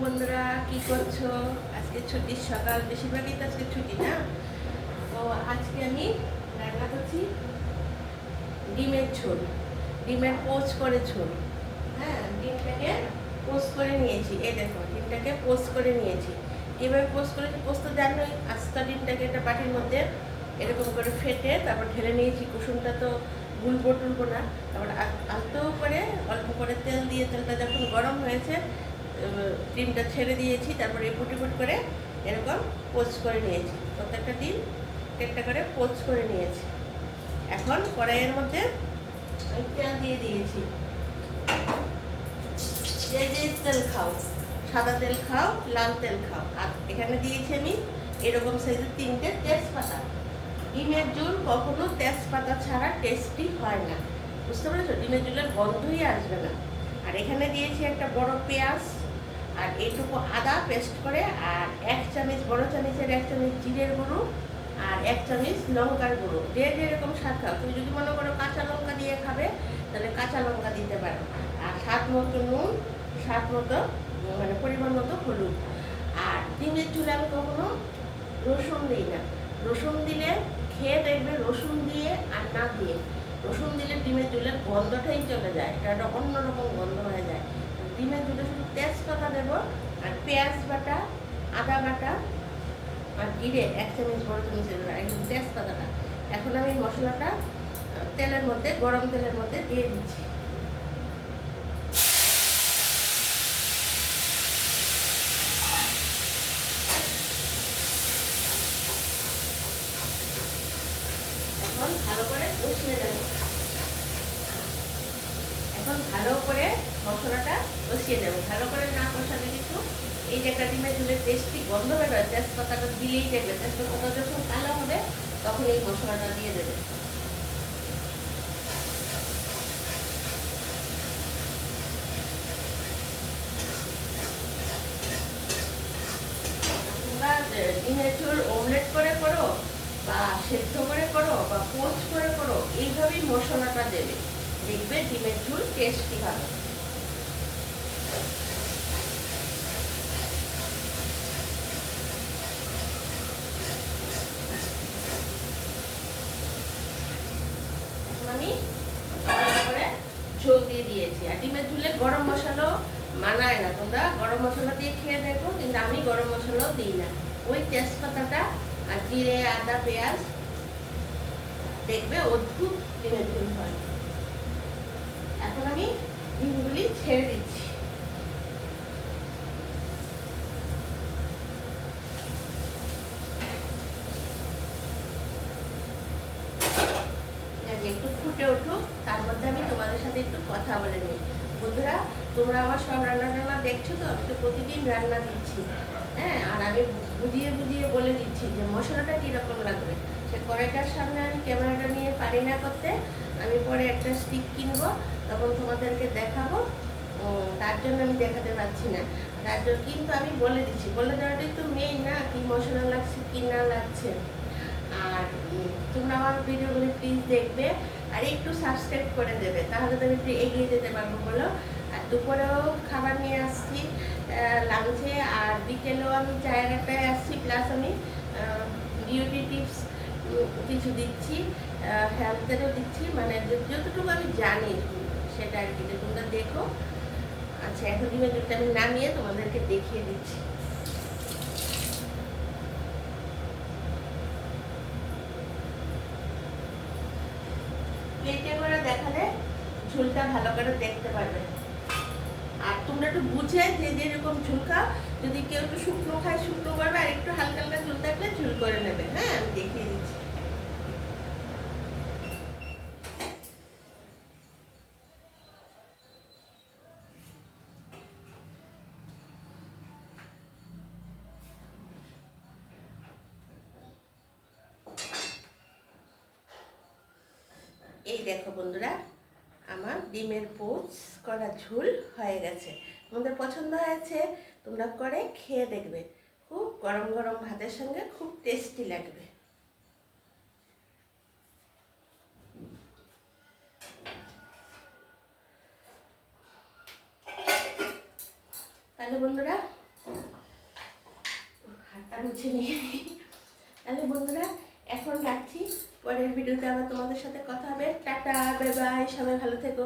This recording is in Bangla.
বন্ধুরা, কি করছো? আজকে ছুটির সকাল, বেশিরভাগই তো আজকে ছুটি না। তো আজকে আমি রান্না করছি ডিমের ঝোল, ডিমের পোচ করে ঝোল। হ্যাঁ, ডিমটাকে পোচ করে নিয়েছি। এই দেখো, ডিমটাকে পোচ করে নিয়েছি। এভাবে পোচ করেছি, পোচ তো জানোই। আস্তা ডিমটাকে একটা বাটির মধ্যে এরকম করে ফেটে তারপর ঢেলে নিয়েছি। কুসুমটা তো গুলবো টুলবো না। তারপর আলতো করে অল্প করে তেল দিয়ে, তেলটা যখন গরম হয়েছে ডিমটা ছেড়ে দিয়েছি। তারপরে এপুট এপুট করে এরকম পোচ করে নিয়েছি। প্রত্যেকটা ডিম একটা করে পোচ করে নিয়েছি। এখন কড়াইয়ের মধ্যে আমি তেল দিয়ে দিয়েছি। যে যে তেল খাও, সাদা তেল খাও, লাল তেল খাও। আর এখানে দিয়েছি আমি এরকম সাইজের 3টে তেজপাতা। ডিমের ঝোল কখনো তেজপাতা ছাড়া টেস্টি হয় না, বুঝতে পেরেছো? ডিমের ঝোলের গন্ধই আসবে না। আর এখানে দিয়েছি একটা বড় পেঁয়াজ, আর এইটুকু আদা পেস্ট করে, আর 1 চামচ, বড় চামচের 1 চামচ জিরের গুঁড়ো, আর 1 চামচ লঙ্কার গুঁড়ো। যে যেরকম স্বাদ খাও, তুমি যদি মনে করো কাঁচা লঙ্কা দিয়ে খাবে তাহলে কাঁচা লঙ্কা দিতে পারো। আর স্বাদ মতো নুন, স্বাদ মতো মানে পরিমাণ মতো হলুদ। আর ডিমের ঝোলে আমি কখনো রসুন দিই না। রসুন দিলে খেয়ে দেখবে, রসুন দিয়ে আর না দিয়ে, রসুন দিলে ডিমের ঝোলের গন্ধটাই চলে যায়, এটা একটা অন্যরকম গন্ধ হয়ে যায়। ডিমের ঝোলে শুধু তেজপাতা দেবো, আর পেঁয়াজ বাটা, আদা বাটা, আর জিরে 1 চামচ, বড় চামচের একদম তেজপাতাটা। এখন আমি মশলাটা তেলের মধ্যে, গরম তেলের মধ্যে দিয়ে দিচ্ছি। এখন ভালো করে কষিয়ে দেবো। এখন ভালো করে মশলাটা কষিয়ে দেবো। ভালো করে না কষালে কিন্তু এই যে একটা ডিমের ঝোলের টেস্টি গন্ধ বেরোয়। তেজপাতাটা দিলেই দেখবে, তেজপাতাটা যখন কালো হবে তখন এই মশলাটা দিয়ে দেবে। তোমরা ডিমের ঝোল অমলেট করে করো, বা সেদ্ধ করে করো, বা পোচ করে করো, এইভাবেই মশলাটা দেবে, দেখবে ডিমের ঝোল টেস্টি হবে। আমি করে ঝোল দিয়ে দিয়েছি। আর ডিমের ঝোলে গরম মশলাও মানায় না, তোমরা গরম মশলা দিয়ে খেয়ে দেখো, কিন্তু আমি গরম মশলাও দিই না। ওই তেজপাতাটা আর জিরে, আদা, পেঁয়াজ, দেখবে অদ্ভুত ডিমের ঝোল হয়। এখন আমি ডিমগুলি ছেড়ে দিচ্ছি। একটু ফুটে উঠুক, তার মধ্যে আমি তোমাদের সাথে একটু কথা বলে নিই। বন্ধুরা, তোমরা আমার সব রান্না দেখছো তো? আমি তো প্রতিদিন রান্না দিচ্ছি। হ্যাঁ, আর আমি বুঝিয়ে বুঝিয়ে বলে দিচ্ছি যে মশলাটা কীরকম লাগবে। সে কড়াইটার সামনে আমি ক্যামেরাটা নিয়ে পারি না করতে। আমি পরে একটা স্টিক কিনবো, তখন তোমাদেরকে দেখাবো। তার জন্য আমি দেখাতে পারছি না। তার জন্য কিন্তু আমি বলে দিচ্ছি, বলে দেওয়াটাই তো মেইন না, কি মশলা লাগছে কি না লাগছে। আর তোমরা আমার ভিডিওগুলি প্লিজ দেখবে, আর একটু সাবস্ক্রাইব করে দেবে, তাহলে তো আমি একটু এগিয়ে যেতে পারবো বলো। আর দুপুরেও খাবার নিয়ে আসছি লাঞ্চে, আর বিকেলেও আমি চায়ের একটাই আসছি, প্লাস আমি বিউটি টিপস কিছু দিচ্ছি, হেলথেরও দিচ্ছি, মানে যতটুকু আমি জানি সেটা আর কি, তোমরা দেখো। আচ্ছা, এখন ডিমের ঝোলটা আমি নামিয়ে তোমাদেরকে দেখিয়ে দিচ্ছি। প্লেটে করে দেখালে ঝোলটা ভালো করে দেখতে পারবে। আর তোমরা একটু বুঝে যে যেরকম ঝোল খাও, যদি কেউ একটু শুকনো খায় শুকনো করবে, আর একটু হালকা হালকা ঝোল থাকলে ঝোল করে নেবে। হ্যাঁ, আমি দেখিয়ে দিচ্ছি। এই দেখো বন্ধুরা, আমার ডিমের পোচ করা ঝোল হয়ে গেছে। তোমাদের পছন্দ হয়েছে? তোমরা করে খেয়ে দেখবে, খুব গরম গরম ভাতের সঙ্গে খুব টেস্টি লাগবে। তাহলে বন্ধুরা, হাতটা মুছে নিয়ে তাহলে বন্ধুরা এখন রাখছি, পরের ভিডিওতে আবার তোমাদের সাথে কথা হবে। টাটা, বাই বাই, সবাই ভালো থেকো।